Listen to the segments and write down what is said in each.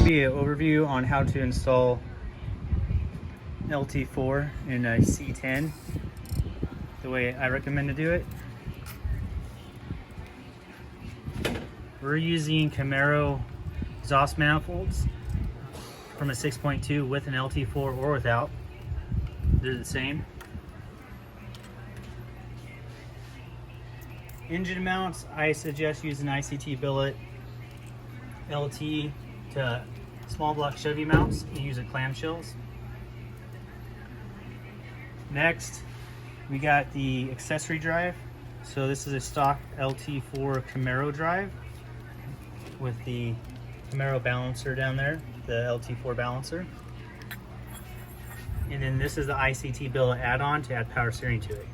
to be an overview on how to install LT4 in a C10 the way I recommend to do it. We're using Camaro exhaust manifolds from a 6.2 with an LT4 or without. They're the same. Engine mounts, I suggest using ICT billet LT to small block Chevy mounts and use clamshells. Next, we got the accessory drive. So this is a stock LT4 Camaro drive with the Camaro balancer down there, the LT4 balancer. And then this is the ICT billet add-on to add power steering to it.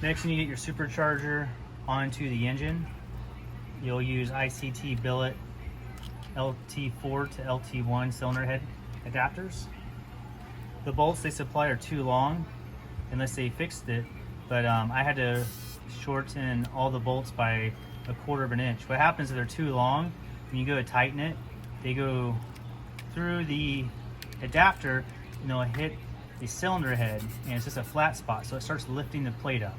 Next, you need to get your supercharger onto the engine. You'll use ICT billet LT4 to LT1 cylinder head adapters. The bolts they supply are too long unless they fixed it, but I had to shorten all the bolts by 1/4 of an inch. What happens if they're too long, when you go to tighten it, they go through the adapter and they'll hit the cylinder head, and it's just a flat spot, so it starts lifting the plate up.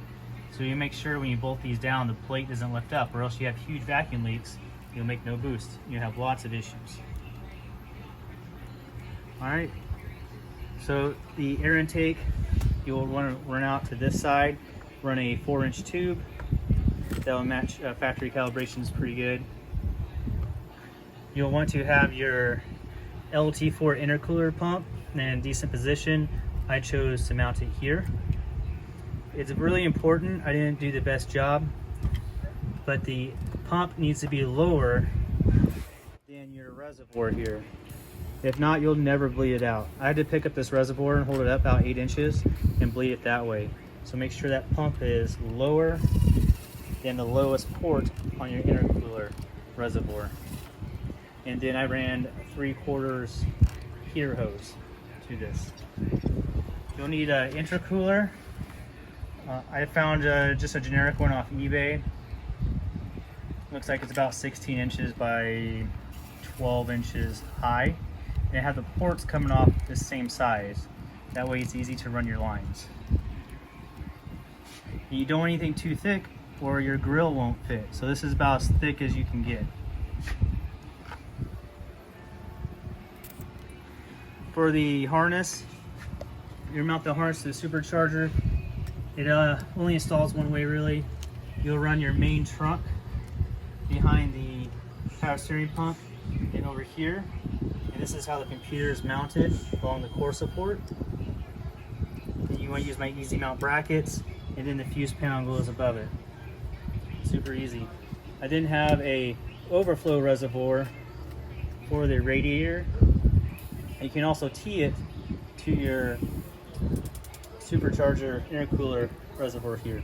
So you make sure when you bolt these down, the plate doesn't lift up, or else you have huge vacuum leaks, you'll make no boost. You'll have lots of issues. All right, so the air intake, you'll want to run out to this side, run a 4-inch tube. That will match factory calibration is pretty good. You'll want to have your LT4 intercooler pump in decent position. I chose to mount it here. It's really important. I didn't do the best job, but the pump needs to be lower than your reservoir here. If not, you'll never bleed it out. I had to pick up this reservoir and hold it up about 8 inches and bleed it that way. So make sure that pump is lower than the lowest port on your intercooler reservoir. And then I ran 3/4 heater hose to this. You'll need an intercooler. I found just a generic one off eBay. Looks like it's about 16 inches by 12 inches high. And it has the ports coming off the same size. That way it's easy to run your lines. And you don't want anything too thick or your grill won't fit. So this is about as thick as you can get. For the harness, you mount the harness to the supercharger. It only installs one way really. You'll run your main trunk behind the power steering pump and over here. And this is how the computer is mounted along the core support. And you want to use my easy mount brackets, and then the fuse panel goes above it. Super easy. I didn't have a overflow reservoir for the radiator. And you can also tee it to your supercharger intercooler reservoir here.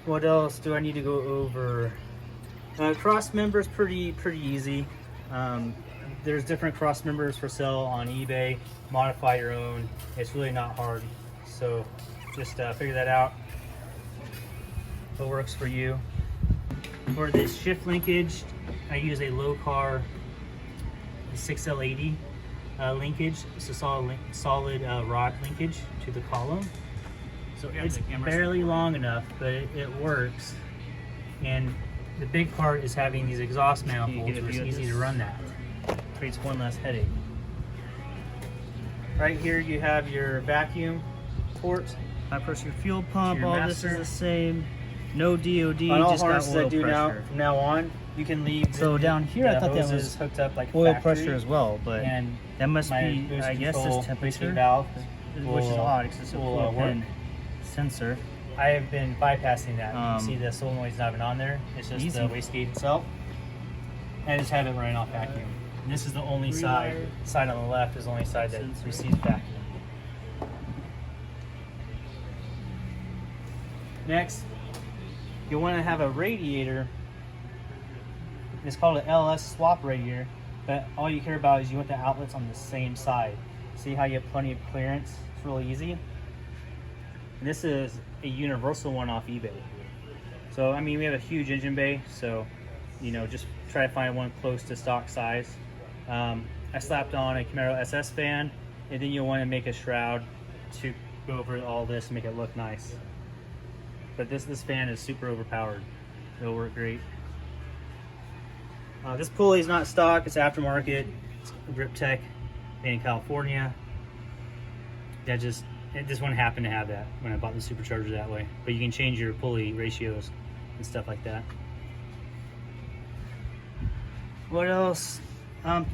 What else do I need to go over? Crossmember is pretty easy. There's different crossmembers for sale on eBay. Modify your own. It's really not hard. So just figure that out. What works for you. For this shift linkage, I use a low-car 6L80 linkage. It's a solid rod linkage to the column. So it's barely long enough, but it works. And the big part is having these exhaust manifolds where it's easy to run that. Creates one less headache. Right here you have your vacuum port. I press your fuel pump. All this is the same. No DOD. On all just harnesses got oil pressure. From now on, you can leave. So down here, I thought that was hooked up like oil pressure as well, but and that must be, I guess, this temperature valve, which is odd because it's a full pin sensor. I have been bypassing that. You can see the solenoid's not even on there. It's just the wastegate itself. I just have it running off vacuum. And this is the only side on the left is the only side that receives vacuum. Next, you want to have a radiator. It's called an LS swap radiator, but all you care about is you want the outlets on the same side. See how you have plenty of clearance? It's really easy. And this is a universal one off eBay. So I mean, we have a huge engine bay, so you know, just try to find one close to stock size. I slapped on a Camaro SS fan, and then you'll want to make a shroud to go over all this and make it look nice. But this fan is super overpowered. It'll work great. This pulley is not stock, it's aftermarket. It's Grip Tech made in California. This one happened to have that when I bought the Supercharger that way. But you can change your pulley ratios and stuff like that. What else?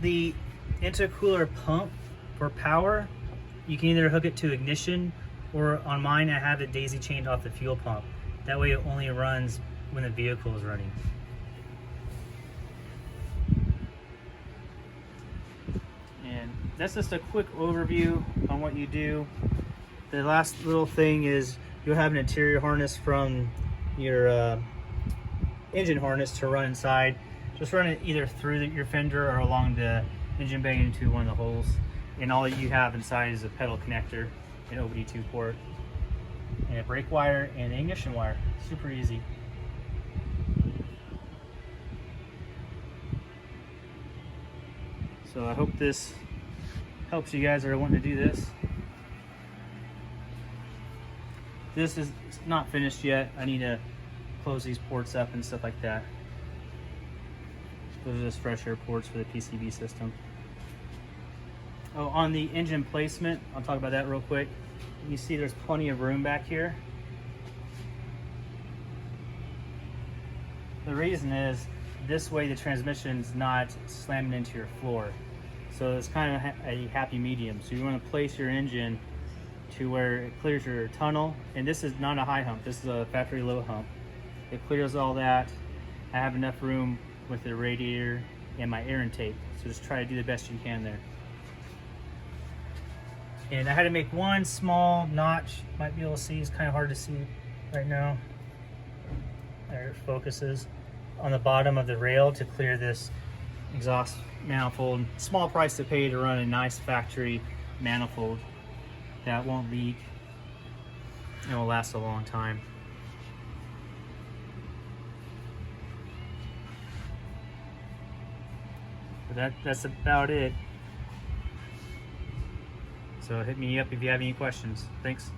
The intercooler pump for power, you can either hook it to ignition, or on mine I have it daisy chained off the fuel pump. That way it only runs when the vehicle is running. And that's just a quick overview on what you do. The last little thing is you'll have an interior harness from your engine harness to run inside. Just run it either through your fender or along the engine bay into one of the holes. And all that you have inside is a pedal connector, an OBD2 port, and a brake wire and an ignition wire. Super easy. So I hope this helps you guys that are wanting to do this. This is not finished yet. I need to close these ports up and stuff like that. Those are just fresh air ports for the PCB system. Oh, on the engine placement, I'll talk about that real quick. You see there's plenty of room back here. The reason is this way the transmission's not slamming into your floor. So it's kind of a happy medium. So you want to place your engine to where it clears your tunnel. And this is not a high hump, this is a factory low hump. It clears all that. I have enough room with the radiator and my air intake. So just try to do the best you can there. And I had to make one small notch. Might be able to see, it's kind of hard to see right now. There it focuses on the bottom of the rail to clear this exhaust manifold. Small price to pay to run a nice factory manifold that won't leak and will last a long time. But that's about it. So hit me up if you have any questions. Thanks.